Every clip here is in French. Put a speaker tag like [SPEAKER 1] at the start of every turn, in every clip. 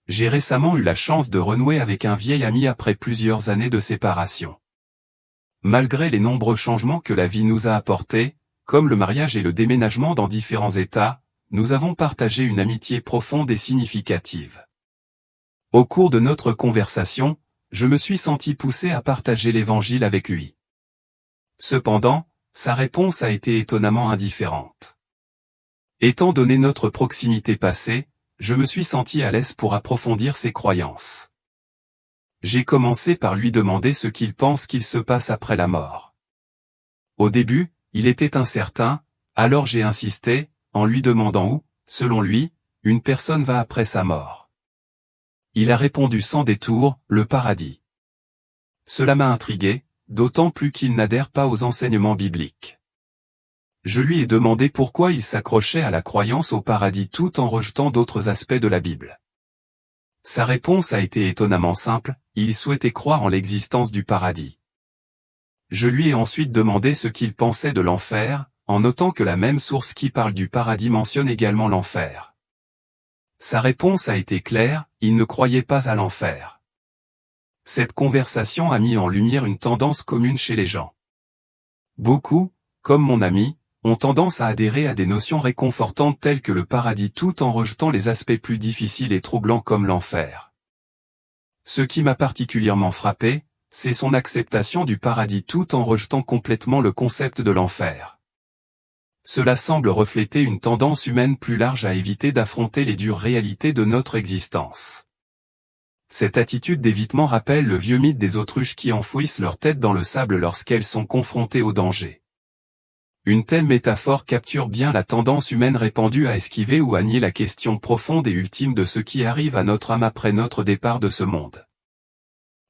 [SPEAKER 1] J'ai récemment eu la chance de renouer avec un vieil ami après plusieurs années de séparation. Malgré les nombreux changements que la vie nous a apportés, comme le mariage et le déménagement dans différents États, nous avons partagé une amitié profonde et significative. Au cours de notre conversation, je me suis senti poussé à partager l'Évangile avec lui. Cependant, sa réponse a été étonnamment indifférente. Étant donné notre proximité passée, je me suis senti à l'aise pour approfondir ses croyances. J'ai commencé par lui demander ce qu'il pense qu'il se passe après la mort. Au début, il était incertain, alors j'ai insisté, en lui demandant où, selon lui, une personne va après sa mort. Il a répondu sans détour, le paradis. Cela m'a intrigué, d'autant plus qu'il n'adhère pas aux enseignements bibliques. Je lui ai demandé pourquoi il s'accrochait à la croyance au paradis tout en rejetant d'autres aspects de la Bible. Sa réponse a été étonnamment simple, il souhaitait croire en l'existence du paradis. Je lui ai ensuite demandé ce qu'il pensait de l'enfer, en notant que la même source qui parle du paradis mentionne également l'enfer. Sa réponse a été claire, il ne croyait pas à l'enfer. Cette conversation a mis en lumière une tendance commune chez les gens. Beaucoup, comme mon ami, ont tendance à adhérer à des notions réconfortantes telles que le paradis tout en rejetant les aspects plus difficiles et troublants comme l'enfer. Ce qui m'a particulièrement frappé, c'est son acceptation du paradis tout en rejetant complètement le concept de l'enfer. Cela semble refléter une tendance humaine plus large à éviter d'affronter les dures réalités de notre existence. Cette attitude d'évitement rappelle le vieux mythe des autruches qui enfouissent leur tête dans le sable lorsqu'elles sont confrontées au danger. Une telle métaphore capture bien la tendance humaine répandue à esquiver ou à nier la question profonde et ultime de ce qui arrive à notre âme après notre départ de ce monde.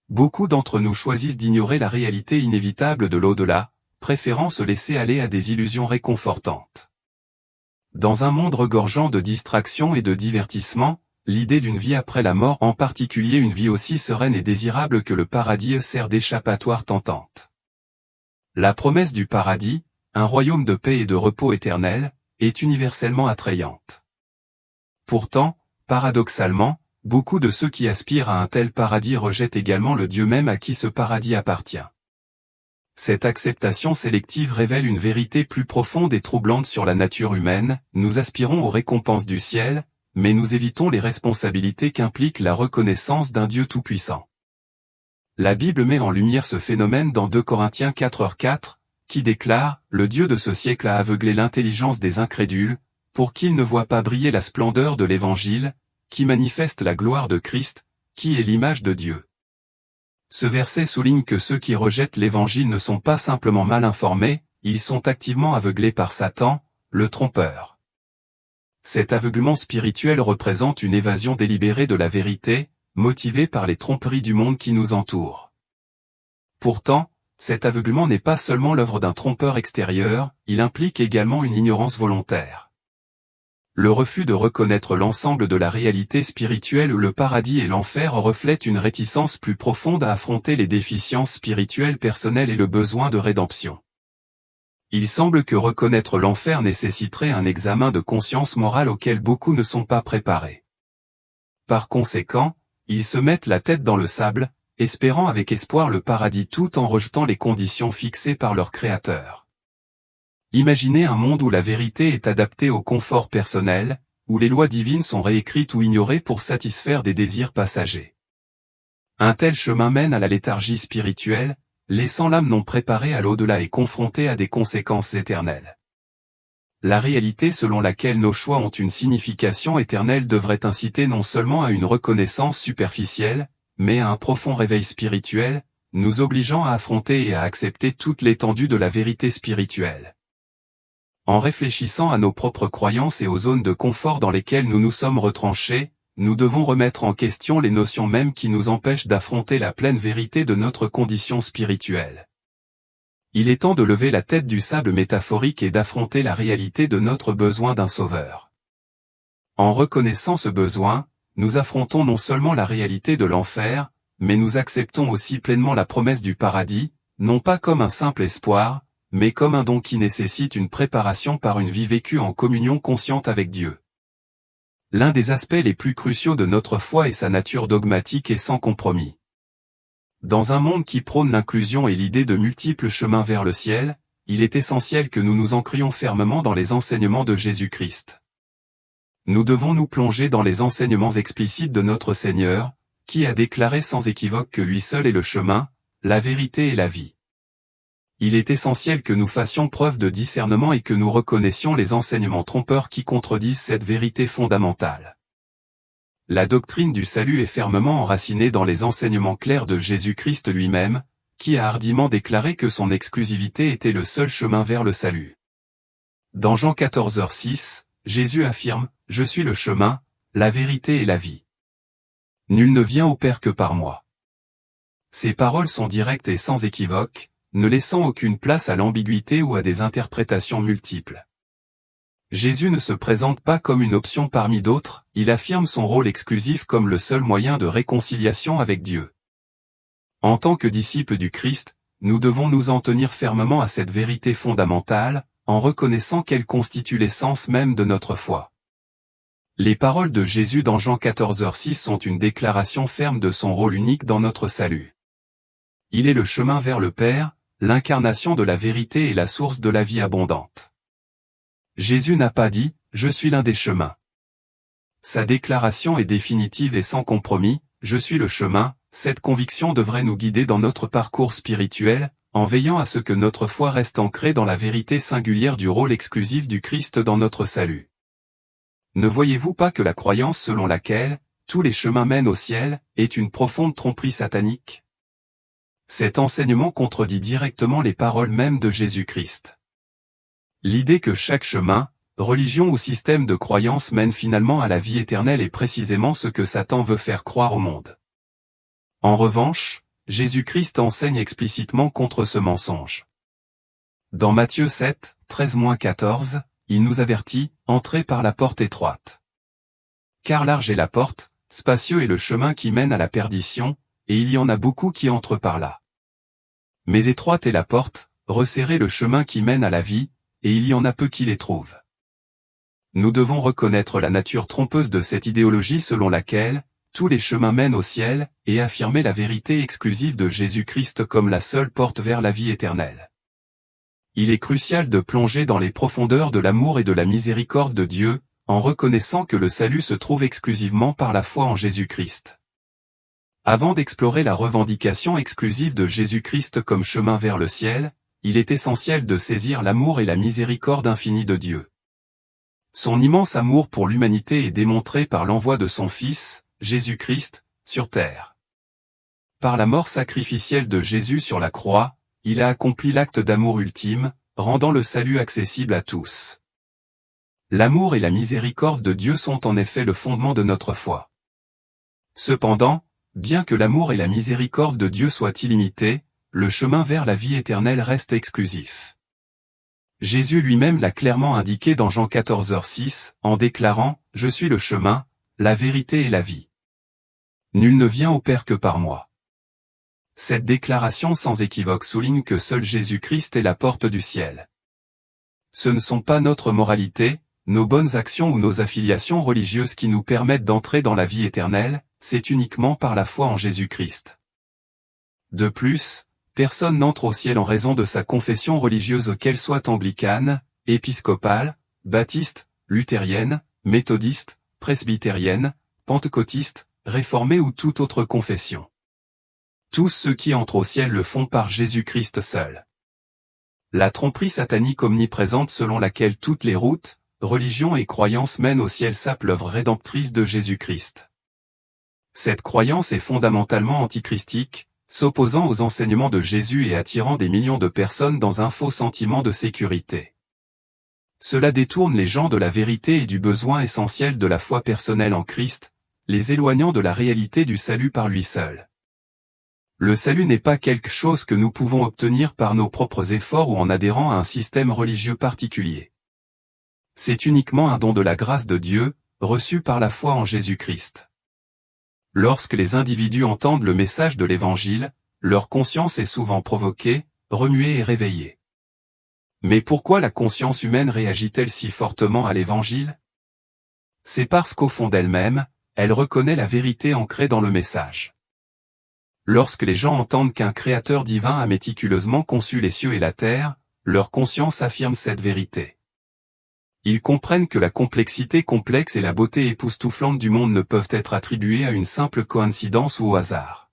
[SPEAKER 1] Beaucoup d'entre nous choisissent d'ignorer la réalité inévitable de l'au-delà, préférant se laisser aller à des illusions réconfortantes. Dans un monde regorgeant de distractions et de divertissements, l'idée d'une vie après la mort, en particulier une vie aussi sereine et désirable que le paradis, sert d'échappatoire tentante. La promesse du paradis, un royaume de paix et de repos éternel, est universellement attrayante. Pourtant, paradoxalement, beaucoup de ceux qui aspirent à un tel paradis rejettent également le Dieu même à qui ce paradis appartient. Cette acceptation sélective révèle une vérité plus profonde et troublante sur la nature humaine, nous aspirons aux récompenses du ciel, mais nous évitons les responsabilités qu'implique la reconnaissance d'un Dieu tout-puissant. La Bible met en lumière ce phénomène dans 2 Corinthiens 4:4, qui déclare « Le Dieu de ce siècle a aveuglé l'intelligence des incrédules, pour qu'ils ne voient pas briller la splendeur de l'Évangile, qui manifeste la gloire de Christ, qui est l'image de Dieu. » Ce verset souligne que ceux qui rejettent l'Évangile ne sont pas simplement mal informés, ils sont activement aveuglés par Satan, le trompeur. Cet aveuglement spirituel représente une évasion délibérée de la vérité, motivée par les tromperies du monde qui nous entoure. Pourtant, cet aveuglement n'est pas seulement l'œuvre d'un trompeur extérieur, il implique également une ignorance volontaire. Le refus de reconnaître l'ensemble de la réalité spirituelle où le paradis et l'enfer reflète une réticence plus profonde à affronter les déficiences spirituelles personnelles et le besoin de rédemption. Il semble que reconnaître l'enfer nécessiterait un examen de conscience morale auquel beaucoup ne sont pas préparés. Par conséquent, ils se mettent la tête dans le sable, espérant avec espoir le paradis tout en rejetant les conditions fixées par leur Créateur. Imaginez un monde où la vérité est adaptée au confort personnel, où les lois divines sont réécrites ou ignorées pour satisfaire des désirs passagers. Un tel chemin mène à la léthargie spirituelle, laissant l'âme non préparée à l'au-delà et confrontée à des conséquences éternelles. La réalité selon laquelle nos choix ont une signification éternelle devrait inciter non seulement à une reconnaissance superficielle, mais à un profond réveil spirituel, nous obligeant à affronter et à accepter toute l'étendue de la vérité spirituelle. En réfléchissant à nos propres croyances et aux zones de confort dans lesquelles nous nous sommes retranchés, nous devons remettre en question les notions mêmes qui nous empêchent d'affronter la pleine vérité de notre condition spirituelle. Il est temps de lever la tête du sable métaphorique et d'affronter la réalité de notre besoin d'un sauveur. En reconnaissant ce besoin, nous affrontons non seulement la réalité de l'enfer, mais nous acceptons aussi pleinement la promesse du paradis, non pas comme un simple espoir, mais comme un don qui nécessite une préparation par une vie vécue en communion consciente avec Dieu. L'un des aspects les plus cruciaux de notre foi est sa nature dogmatique et sans compromis. Dans un monde qui prône l'inclusion et l'idée de multiples chemins vers le ciel, il est essentiel que nous nous ancrions fermement dans les enseignements de Jésus-Christ. Nous devons nous plonger dans les enseignements explicites de notre Seigneur, qui a déclaré sans équivoque que lui seul est le chemin, la vérité et la vie. Il est essentiel que nous fassions preuve de discernement et que nous reconnaissions les enseignements trompeurs qui contredisent cette vérité fondamentale. La doctrine du salut est fermement enracinée dans les enseignements clairs de Jésus-Christ lui-même, qui a hardiment déclaré que son exclusivité était le seul chemin vers le salut. Dans Jean 14h6, Jésus affirme « Je suis le chemin, la vérité et la vie. Nul ne vient au Père que par moi. » Ces paroles sont directes et sans équivoque, ne laissant aucune place à l'ambiguïté ou à des interprétations multiples. Jésus ne se présente pas comme une option parmi d'autres, il affirme son rôle exclusif comme le seul moyen de réconciliation avec Dieu. En tant que disciples du Christ, nous devons nous en tenir fermement à cette vérité fondamentale, en reconnaissant qu'elle constitue l'essence même de notre foi. Les paroles de Jésus dans Jean 14h6 sont une déclaration ferme de son rôle unique dans notre salut. Il est le chemin vers le Père, l'incarnation de la vérité et la source de la vie abondante. Jésus n'a pas dit « Je suis l'un des chemins ». Sa déclaration est définitive et sans compromis, « Je suis le chemin ». Cette conviction devrait nous guider dans notre parcours spirituel, en veillant à ce que notre foi reste ancrée dans la vérité singulière du rôle exclusif du Christ dans notre salut. Ne voyez-vous pas que la croyance selon laquelle « tous les chemins mènent au ciel » est une profonde tromperie satanique ? Cet enseignement contredit directement les paroles mêmes de Jésus-Christ. L'idée que chaque chemin, religion ou système de croyance mène finalement à la vie éternelle est précisément ce que Satan veut faire croire au monde. En revanche, Jésus-Christ enseigne explicitement contre ce mensonge. Dans Matthieu 7, 13-14, il nous avertit, « Entrez par la porte étroite. Car large est la porte, spacieux est le chemin qui mène à la perdition, et il y en a beaucoup qui entrent par là. Mais étroite est la porte, resserré le chemin qui mène à la vie, et il y en a peu qui les trouvent. » Nous devons reconnaître la nature trompeuse de cette idéologie selon laquelle tous les chemins mènent au ciel, et affirmer la vérité exclusive de Jésus-Christ comme la seule porte vers la vie éternelle. Il est crucial de plonger dans les profondeurs de l'amour et de la miséricorde de Dieu, en reconnaissant que le salut se trouve exclusivement par la foi en Jésus-Christ. Avant d'explorer la revendication exclusive de Jésus-Christ comme chemin vers le ciel, il est essentiel de saisir l'amour et la miséricorde infinie de Dieu. Son immense amour pour l'humanité est démontré par l'envoi de son Fils, Jésus-Christ, sur terre. Par la mort sacrificielle de Jésus sur la croix, il a accompli l'acte d'amour ultime, rendant le salut accessible à tous. L'amour et la miséricorde de Dieu sont en effet le fondement de notre foi. Cependant, bien que l'amour et la miséricorde de Dieu soient illimités, le chemin vers la vie éternelle reste exclusif. Jésus lui-même l'a clairement indiqué dans Jean 14h6, en déclarant « Je suis le chemin, la vérité et la vie. Nul ne vient au Père que par moi. » Cette déclaration sans équivoque souligne que seul Jésus-Christ est la porte du ciel. Ce ne sont pas notre moralité, nos bonnes actions ou nos affiliations religieuses qui nous permettent d'entrer dans la vie éternelle, c'est uniquement par la foi en Jésus-Christ. De plus, personne n'entre au ciel en raison de sa confession religieuse qu'elle soit anglicane, épiscopale, baptiste, luthérienne, méthodiste, presbytérienne, pentecôtiste, réformée ou toute autre confession. Tous ceux qui entrent au ciel le font par Jésus-Christ seul. La tromperie satanique omniprésente selon laquelle toutes les routes, religions et croyances mènent au ciel sape l'œuvre rédemptrice de Jésus-Christ. Cette croyance est fondamentalement antichristique, s'opposant aux enseignements de Jésus et attirant des millions de personnes dans un faux sentiment de sécurité. Cela détourne les gens de la vérité et du besoin essentiel de la foi personnelle en Christ, les éloignant de la réalité du salut par lui seul. Le salut n'est pas quelque chose que nous pouvons obtenir par nos propres efforts ou en adhérant à un système religieux particulier. C'est uniquement un don de la grâce de Dieu, reçu par la foi en Jésus-Christ. Lorsque les individus entendent le message de l'Évangile, leur conscience est souvent provoquée, remuée et réveillée. Mais pourquoi la conscience humaine réagit-elle si fortement à l'Évangile ? C'est parce qu'au fond d'elle-même, elle reconnaît la vérité ancrée dans le message. Lorsque les gens entendent qu'un créateur divin a méticuleusement conçu les cieux et la terre, leur conscience affirme cette vérité. Ils comprennent que la complexité complexe et la beauté époustouflante du monde ne peuvent être attribuées à une simple coïncidence ou au hasard.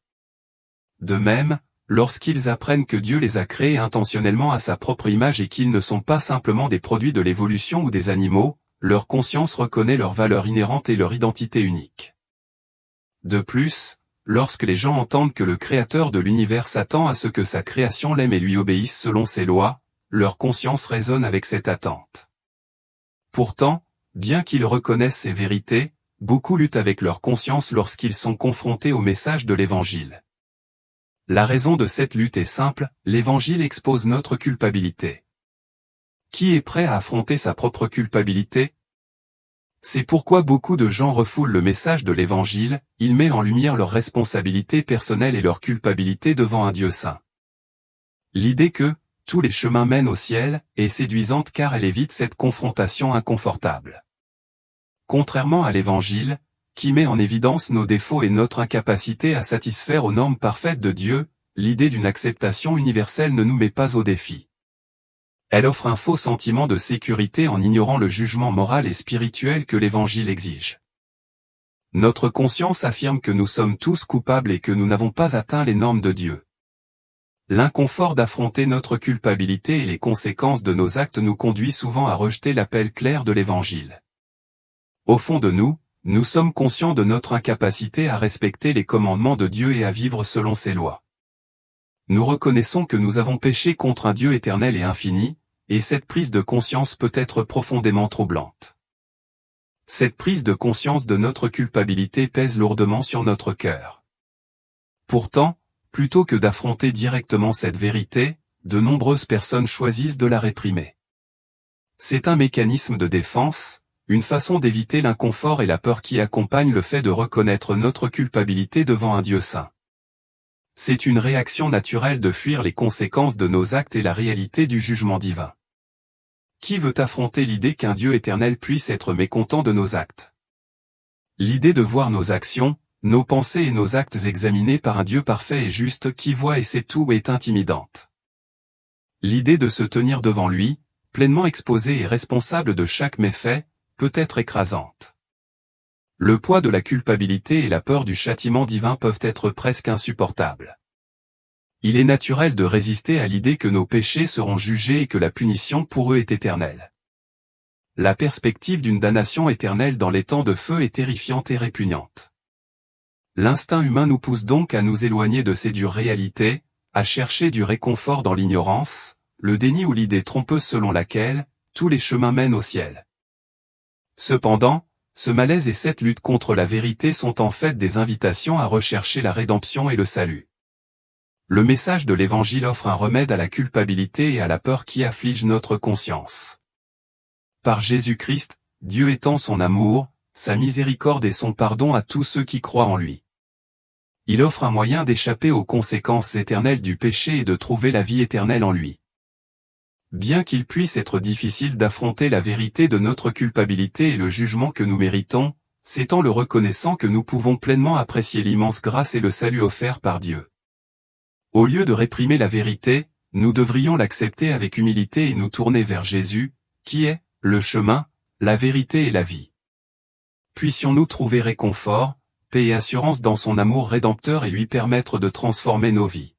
[SPEAKER 1] De même, lorsqu'ils apprennent que Dieu les a créés intentionnellement à sa propre image et qu'ils ne sont pas simplement des produits de l'évolution ou des animaux, leur conscience reconnaît leur valeur inhérente et leur identité unique. De plus, lorsque les gens entendent que le Créateur de l'univers s'attend à ce que sa création l'aime et lui obéisse selon ses lois, leur conscience résonne avec cette attente. Pourtant, bien qu'ils reconnaissent ces vérités, beaucoup luttent avec leur conscience lorsqu'ils sont confrontés au message de l'Évangile. La raison de cette lutte est simple, l'Évangile expose notre culpabilité. Qui est prêt à affronter sa propre culpabilité? C'est pourquoi beaucoup de gens refoulent le message de l'Évangile, il met en lumière leurs responsabilités personnelles et leur culpabilité devant un Dieu saint. L'idée que « tous les chemins mènent au ciel » est séduisante car elle évite cette confrontation inconfortable. Contrairement à l'Évangile, qui met en évidence nos défauts et notre incapacité à satisfaire aux normes parfaites de Dieu, l'idée d'une acceptation universelle ne nous met pas au défi. Elle offre un faux sentiment de sécurité en ignorant le jugement moral et spirituel que l'Évangile exige. Notre conscience affirme que nous sommes tous coupables et que nous n'avons pas atteint les normes de Dieu. L'inconfort d'affronter notre culpabilité et les conséquences de nos actes nous conduit souvent à rejeter l'appel clair de l'Évangile. Au fond de nous, nous sommes conscients de notre incapacité à respecter les commandements de Dieu et à vivre selon ses lois. Nous reconnaissons que nous avons péché contre un Dieu éternel et infini, et cette prise de conscience peut être profondément troublante. Cette prise de conscience de notre culpabilité pèse lourdement sur notre cœur. Pourtant, plutôt que d'affronter directement cette vérité, de nombreuses personnes choisissent de la réprimer. C'est un mécanisme de défense, une façon d'éviter l'inconfort et la peur qui accompagne le fait de reconnaître notre culpabilité devant un Dieu saint. C'est une réaction naturelle de fuir les conséquences de nos actes et la réalité du jugement divin. Qui veut affronter l'idée qu'un Dieu éternel puisse être mécontent de nos actes? L'idée de voir nos actions, nos pensées et nos actes examinés par un Dieu parfait et juste qui voit et sait tout est intimidante. L'idée de se tenir devant lui, pleinement exposé et responsable de chaque méfait, peut être écrasante. Le poids de la culpabilité et la peur du châtiment divin peuvent être presque insupportables. Il est naturel de résister à l'idée que nos péchés seront jugés et que la punition pour eux est éternelle. La perspective d'une damnation éternelle dans les temps de feu est terrifiante et répugnante. L'instinct humain nous pousse donc à nous éloigner de ces dures réalités, à chercher du réconfort dans l'ignorance, le déni ou l'idée trompeuse selon laquelle tous les chemins mènent au ciel. Cependant, ce malaise et cette lutte contre la vérité sont en fait des invitations à rechercher la rédemption et le salut. Le message de l'Évangile offre un remède à la culpabilité et à la peur qui affligent notre conscience. Par Jésus-Christ, Dieu étend son amour, sa miséricorde et son pardon à tous ceux qui croient en lui. Il offre un moyen d'échapper aux conséquences éternelles du péché et de trouver la vie éternelle en lui. Bien qu'il puisse être difficile d'affronter la vérité de notre culpabilité et le jugement que nous méritons, c'est en le reconnaissant que nous pouvons pleinement apprécier l'immense grâce et le salut offert par Dieu. Au lieu de réprimer la vérité, nous devrions l'accepter avec humilité et nous tourner vers Jésus, qui est le chemin, la vérité et la vie. Puissions-nous trouver réconfort, paix et assurance dans son amour rédempteur et lui permettre de transformer nos vies.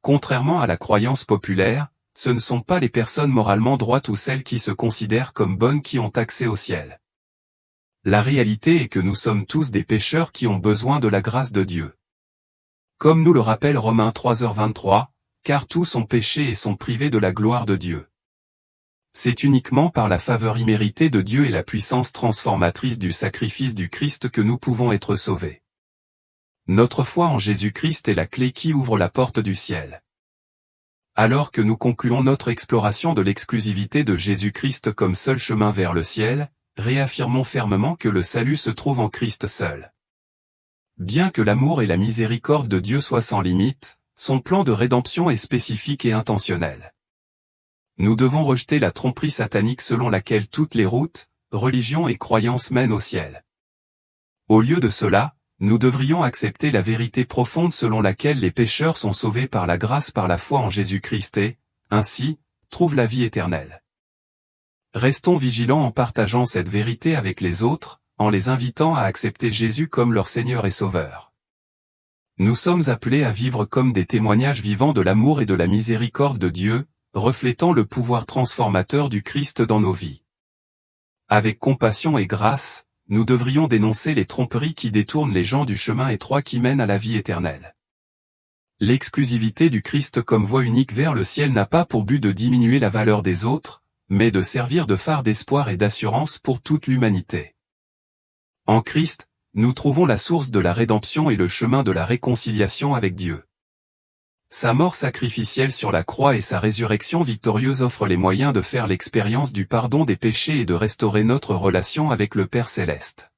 [SPEAKER 1] Contrairement à la croyance populaire, ce ne sont pas les personnes moralement droites ou celles qui se considèrent comme bonnes qui ont accès au ciel. La réalité est que nous sommes tous des pécheurs qui ont besoin de la grâce de Dieu. Comme nous le rappelle Romains 3h23, car tous ont péché et sont privés de la gloire de Dieu. C'est uniquement par la faveur imméritée de Dieu et la puissance transformatrice du sacrifice du Christ que nous pouvons être sauvés. Notre foi en Jésus-Christ est la clé qui ouvre la porte du ciel. Alors que nous concluons notre exploration de l'exclusivité de Jésus-Christ comme seul chemin vers le ciel, réaffirmons fermement que le salut se trouve en Christ seul. Bien que l'amour et la miséricorde de Dieu soient sans limite, son plan de rédemption est spécifique et intentionnel. Nous devons rejeter la tromperie satanique selon laquelle toutes les routes, religion et croyance mènent au ciel. Au lieu de cela, nous devrions accepter la vérité profonde selon laquelle les pécheurs sont sauvés par la grâce par la foi en Jésus-Christ et, ainsi, trouvent la vie éternelle. Restons vigilants en partageant cette vérité avec les autres, en les invitant à accepter Jésus comme leur Seigneur et Sauveur. Nous sommes appelés à vivre comme des témoignages vivants de l'amour et de la miséricorde de Dieu, reflétant le pouvoir transformateur du Christ dans nos vies. Avec compassion et grâce, nous devrions dénoncer les tromperies qui détournent les gens du chemin étroit qui mène à la vie éternelle. L'exclusivité du Christ comme voie unique vers le ciel n'a pas pour but de diminuer la valeur des autres, mais de servir de phare d'espoir et d'assurance pour toute l'humanité. En Christ, nous trouvons la source de la rédemption et le chemin de la réconciliation avec Dieu. Sa mort sacrificielle sur la croix et sa résurrection victorieuse offrent les moyens de faire l'expérience du pardon des péchés et de restaurer notre relation avec le Père Céleste.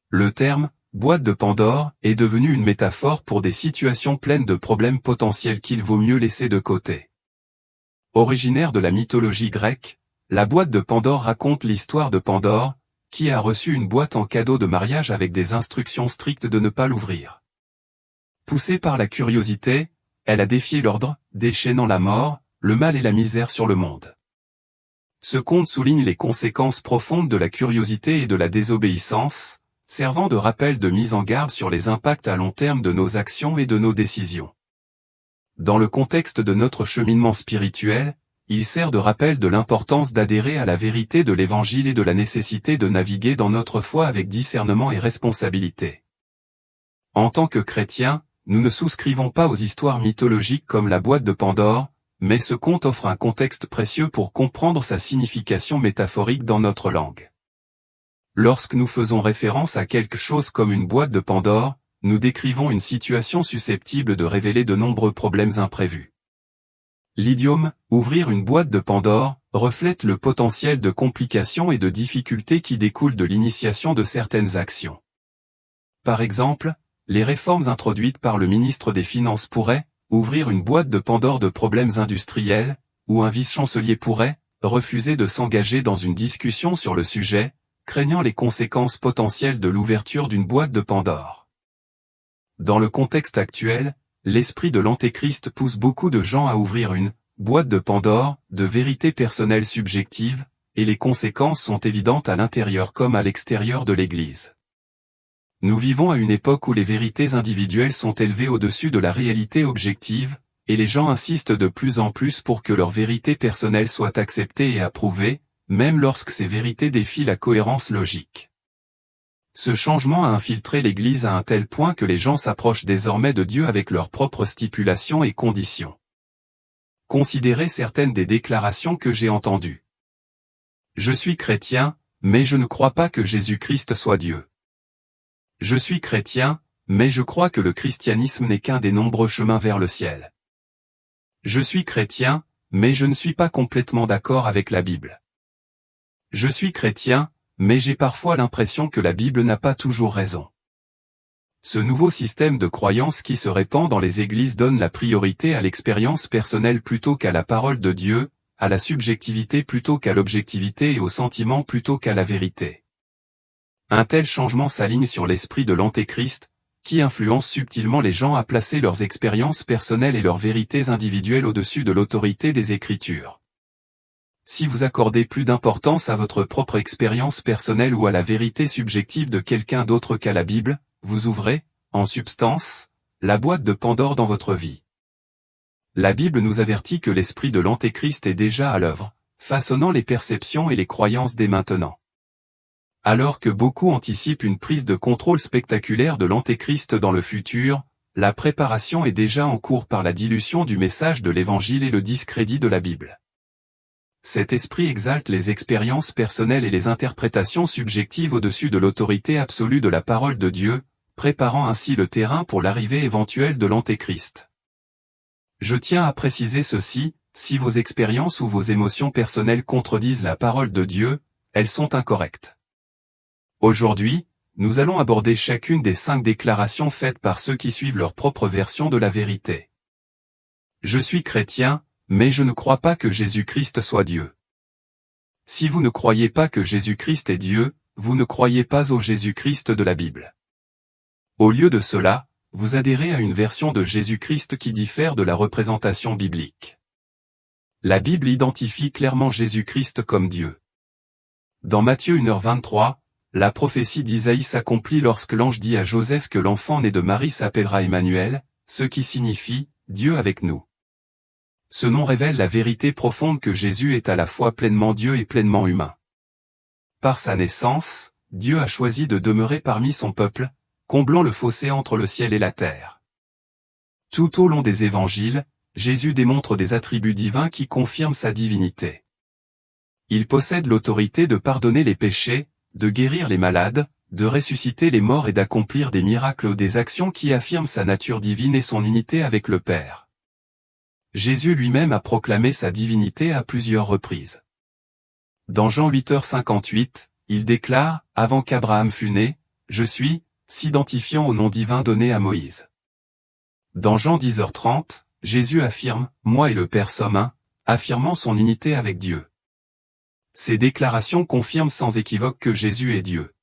[SPEAKER 1] Le terme « boîte de Pandore » est devenu une métaphore pour des situations pleines de problèmes potentiels qu'il vaut mieux laisser de côté. Originaire de la mythologie grecque, la boîte de Pandore raconte l'histoire de Pandore, qui a reçu une boîte en cadeau de mariage avec des instructions strictes de ne pas l'ouvrir. Poussée par la curiosité, elle a défié l'ordre, déchaînant la mort, le mal et la misère sur le monde. Ce conte souligne les conséquences profondes de la curiosité et de la désobéissance, servant de rappel de mise en garde sur les impacts à long terme de nos actions et de nos décisions. Dans le contexte de notre cheminement spirituel, il sert de rappel de l'importance d'adhérer à la vérité de l'Évangile et de la nécessité de naviguer dans notre foi avec discernement et responsabilité. En tant que chrétiens, nous ne souscrivons pas aux histoires mythologiques comme la boîte de Pandore, mais ce conte offre un contexte précieux pour comprendre sa signification métaphorique dans notre langue. Lorsque nous faisons référence à quelque chose comme une boîte de Pandore, nous décrivons une situation susceptible de révéler de nombreux problèmes imprévus. L'idiome « ouvrir une boîte de Pandore » reflète le potentiel de complications et de difficultés qui découlent de l'initiation de certaines actions. Par exemple, les réformes introduites par le ministre des Finances pourraient ouvrir une boîte de Pandore de problèmes industriels, ou un vice-chancelier pourrait refuser de s'engager dans une discussion sur le sujet, craignant les conséquences potentielles de l'ouverture d'une boîte de Pandore. Dans le contexte actuel, l'esprit de l'Antéchrist pousse beaucoup de gens à ouvrir une boîte de Pandore de vérités personnelles subjectives, et les conséquences sont évidentes à l'intérieur comme à l'extérieur de l'Église. Nous vivons à une époque où les vérités individuelles sont élevées au-dessus de la réalité objective, et les gens insistent de plus en plus pour que leurs vérités personnelles soient acceptées et approuvées, même lorsque ces vérités défient la cohérence logique. Ce changement a infiltré l'Église à un tel point que les gens s'approchent désormais de Dieu avec leurs propres stipulations et conditions. Considérez certaines des déclarations que j'ai entendues. Je suis chrétien, mais je ne crois pas que Jésus-Christ soit Dieu. Je suis chrétien, mais je crois que le christianisme n'est qu'un des nombreux chemins vers le ciel. Je suis chrétien, mais je ne suis pas complètement d'accord avec la Bible. Je suis chrétien, mais j'ai parfois l'impression que la Bible n'a pas toujours raison. Ce nouveau système de croyance qui se répand dans les églises donne la priorité à l'expérience personnelle plutôt qu'à la parole de Dieu, à la subjectivité plutôt qu'à l'objectivité et au sentiment plutôt qu'à la vérité. Un tel changement s'aligne sur l'esprit de l'Antéchrist, qui influence subtilement les gens à placer leurs expériences personnelles et leurs vérités individuelles au-dessus de l'autorité des Écritures. Si vous accordez plus d'importance à votre propre expérience personnelle ou à la vérité subjective de quelqu'un d'autre qu'à la Bible, vous ouvrez, en substance, la boîte de Pandore dans votre vie. La Bible nous avertit que l'esprit de l'Antéchrist est déjà à l'œuvre, façonnant les perceptions et les croyances dès maintenant. Alors que beaucoup anticipent une prise de contrôle spectaculaire de l'Antéchrist dans le futur, la préparation est déjà en cours par la dilution du message de l'Évangile et le discrédit de la Bible. Cet esprit exalte les expériences personnelles et les interprétations subjectives au-dessus de l'autorité absolue de la parole de Dieu, préparant ainsi le terrain pour l'arrivée éventuelle de l'Antéchrist. Je tiens à préciser ceci, si vos expériences ou vos émotions personnelles contredisent la parole de Dieu, elles sont incorrectes. Aujourd'hui, nous allons aborder chacune des 5 déclarations faites par ceux qui suivent leur propre version de la vérité. Je suis chrétien, mais je ne crois pas que Jésus-Christ soit Dieu. si vous ne croyez pas que Jésus-Christ est Dieu, vous ne croyez pas au Jésus-Christ de la Bible. Au lieu de cela, vous adhérez à une version de Jésus-Christ qui diffère de la représentation biblique. La Bible identifie clairement Jésus-Christ comme Dieu. Dans Matthieu 1h23, la prophétie d'Isaïe s'accomplit lorsque l'ange dit à Joseph que l'enfant né de Marie s'appellera Emmanuel, ce qui signifie « Dieu avec nous ». Ce nom révèle la vérité profonde que Jésus est à la fois pleinement Dieu et pleinement humain. Par sa naissance, Dieu a choisi de demeurer parmi son peuple, comblant le fossé entre le ciel et la terre. Tout au long des évangiles, Jésus démontre des attributs divins qui confirment sa divinité. Il possède l'autorité de pardonner les péchés, de guérir les malades, de ressusciter les morts et d'accomplir des miracles ou des actions qui affirment sa nature divine et son unité avec le Père. Jésus lui-même a proclamé sa divinité à plusieurs reprises. Dans Jean 8h58, il déclare « Avant qu'Abraham fût né, je suis », s'identifiant au nom divin donné à Moïse. Dans Jean 10h30, Jésus affirme « Moi et le Père sommes un », affirmant son unité avec Dieu. Ces déclarations confirment sans équivoque que Jésus est Dieu.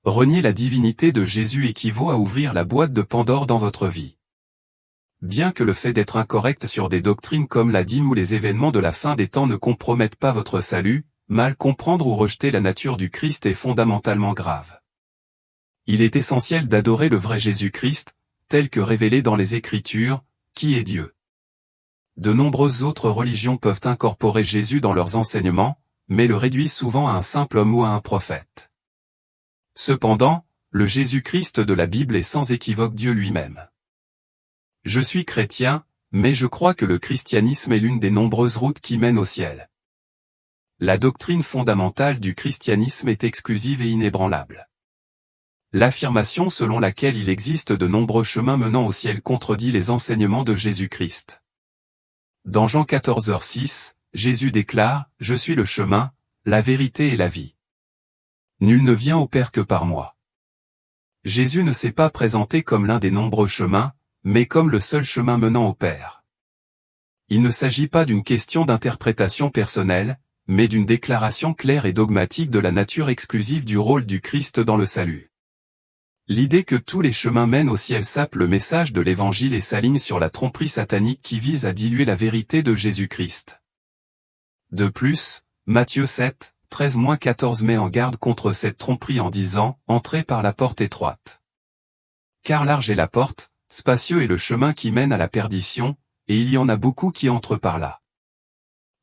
[SPEAKER 1] Renier la divinité de Jésus équivaut à ouvrir la boîte de Pandore dans votre vie. Bien que le fait d'être incorrect sur des doctrines comme la dîme ou les événements de la fin des temps ne compromettent pas votre salut, mal comprendre ou rejeter la nature du Christ est fondamentalement grave. Il est essentiel d'adorer le vrai Jésus-Christ, tel que révélé dans les Écritures, qui est Dieu. De nombreuses autres religions peuvent incorporer Jésus dans leurs enseignements, mais le réduisent souvent à un simple homme ou à un prophète. Cependant, le Jésus-Christ de la Bible est sans équivoque Dieu lui-même. Je suis chrétien, mais je crois que le christianisme est l'une des nombreuses routes qui mènent au ciel. La doctrine fondamentale du christianisme est exclusive et inébranlable. L'affirmation selon laquelle il existe de nombreux chemins menant au ciel contredit les enseignements de Jésus-Christ. Dans Jean 14h6, Jésus déclare « Je suis le chemin, la vérité et la vie. Nul ne vient au Père que par moi. » Jésus ne s'est pas présenté comme l'un des nombreux chemins, mais comme le seul chemin menant au Père. Il ne s'agit pas d'une question d'interprétation personnelle, mais d'une déclaration claire et dogmatique de la nature exclusive du rôle du Christ dans le salut. L'idée que tous les chemins mènent au ciel sape le message de l'Évangile et s'aligne sur la tromperie satanique qui vise à diluer la vérité de Jésus-Christ. De plus, Matthieu 7, 13-14 met en garde contre cette tromperie en disant « Entrez par la porte étroite. Car large est la porte, spacieux est le chemin qui mène à la perdition, et il y en a beaucoup qui entrent par là.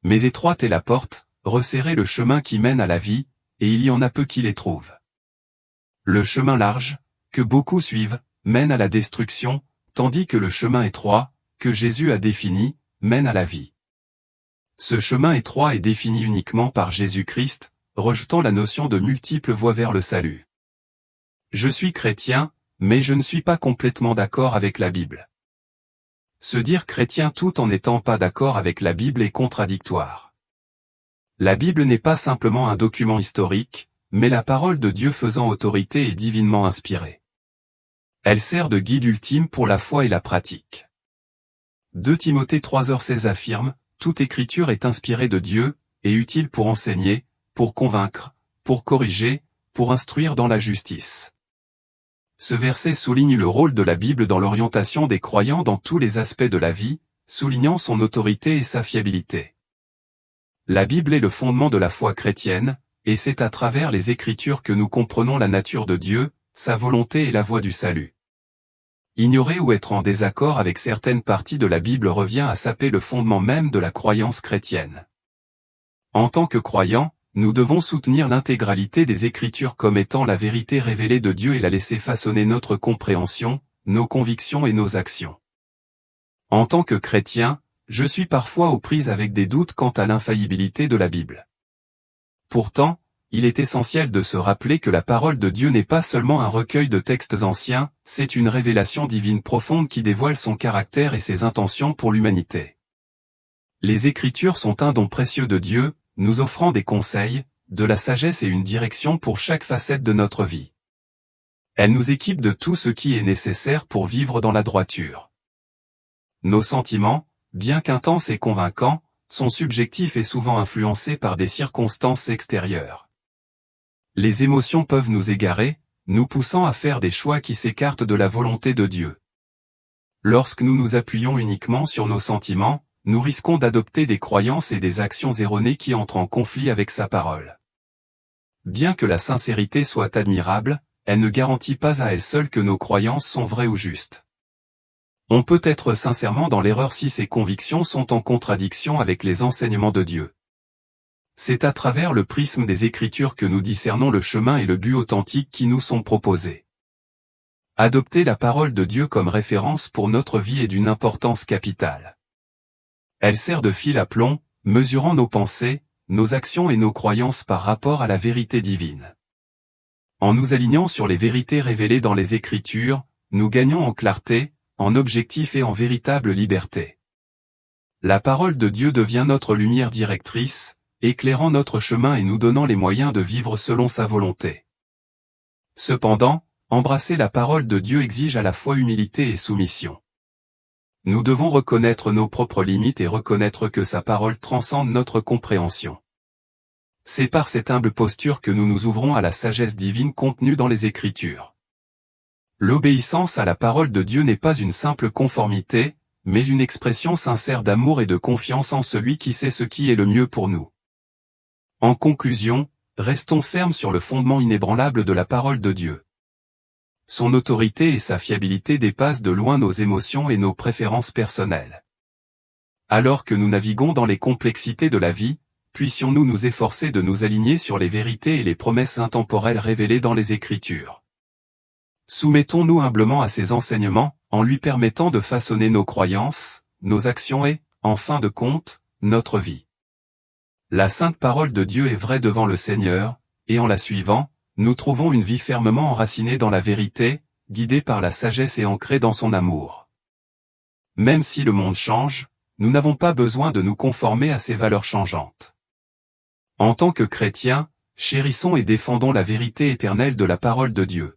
[SPEAKER 1] Mais étroite est la porte, resserré le chemin qui mène à la vie, et il y en a peu qui les trouvent. Le chemin large, que beaucoup suivent, mène à la destruction, tandis que le chemin étroit, que Jésus a défini, mène à la vie. Ce chemin étroit est défini uniquement par Jésus-Christ, rejetant la notion de multiples voies vers le salut. Je suis chrétien, mais je ne suis pas complètement d'accord avec la Bible. Se dire chrétien tout en n'étant pas d'accord avec la Bible est contradictoire. La Bible n'est pas simplement un document historique, mais la parole de Dieu faisant autorité et divinement inspirée. Elle sert de guide ultime pour la foi et la pratique. 2 Timothée 3h16 affirme, « Toute écriture est inspirée de Dieu, et utile pour enseigner, pour convaincre, pour corriger, pour instruire dans la justice. » Ce verset souligne le rôle de la Bible dans l'orientation des croyants dans tous les aspects de la vie, soulignant son autorité et sa fiabilité. La Bible est le fondement de la foi chrétienne, et c'est à travers les Écritures que nous comprenons la nature de Dieu, sa volonté et la voie du salut. Ignorer ou être en désaccord avec certaines parties de la Bible revient à saper le fondement même de la croyance chrétienne. En tant que croyants, nous devons soutenir l'intégralité des Écritures comme étant la vérité révélée de Dieu et la laisser façonner notre compréhension, nos convictions et nos actions. En tant que chrétien, je suis parfois aux prises avec des doutes quant à l'infaillibilité de la Bible. Pourtant, il est essentiel de se rappeler que la parole de Dieu n'est pas seulement un recueil de textes anciens, c'est une révélation divine profonde qui dévoile son caractère et ses intentions pour l'humanité. Les Écritures sont un don précieux de Dieu, nous offrant des conseils, de la sagesse et une direction pour chaque facette de notre vie. Elles nous équipent de tout ce qui est nécessaire pour vivre dans la droiture. Nos sentiments, bien qu'intenses et convaincants, sont subjectifs et souvent influencés par des circonstances extérieures. Les émotions peuvent nous égarer, nous poussant à faire des choix qui s'écartent de la volonté de Dieu. Lorsque nous nous appuyons uniquement sur nos sentiments, nous risquons d'adopter des croyances et des actions erronées qui entrent en conflit avec sa parole. Bien que la sincérité soit admirable, elle ne garantit pas à elle seule que nos croyances sont vraies ou justes. On peut être sincèrement dans l'erreur si ses convictions sont en contradiction avec les enseignements de Dieu. C'est à travers le prisme des Écritures que nous discernons le chemin et le but authentique qui nous sont proposés. Adopter la parole de Dieu comme référence pour notre vie est d'une importance capitale. Elle sert de fil à plomb, mesurant nos pensées, nos actions et nos croyances par rapport à la vérité divine. En nous alignant sur les vérités révélées dans les Écritures, nous gagnons en clarté, en objectif et en véritable liberté. La parole de Dieu devient notre lumière directrice, éclairant notre chemin et nous donnant les moyens de vivre selon sa volonté. Cependant, embrasser la parole de Dieu exige à la fois humilité et soumission. Nous devons reconnaître nos propres limites et reconnaître que sa parole transcende notre compréhension. C'est par cette humble posture que nous nous ouvrons à la sagesse divine contenue dans les Écritures. L'obéissance à la parole de Dieu n'est pas une simple conformité, mais une expression sincère d'amour et de confiance en celui qui sait ce qui est le mieux pour nous. En conclusion, restons fermes sur le fondement inébranlable de la parole de Dieu. Son autorité et sa fiabilité dépassent de loin nos émotions et nos préférences personnelles. Alors que nous naviguons dans les complexités de la vie, puissions-nous nous efforcer de nous aligner sur les vérités et les promesses intemporelles révélées dans les Écritures. Soumettons-nous humblement à ses enseignements, en lui permettant de façonner nos croyances, nos actions et, en fin de compte, notre vie. La sainte parole de Dieu est vraie devant le Seigneur, et en la suivant, nous trouvons une vie fermement enracinée dans la vérité, guidée par la sagesse et ancrée dans son amour. Même si le monde change, nous n'avons pas besoin de nous conformer à ses valeurs changeantes. En tant que chrétiens, chérissons et défendons la vérité éternelle de la parole de Dieu.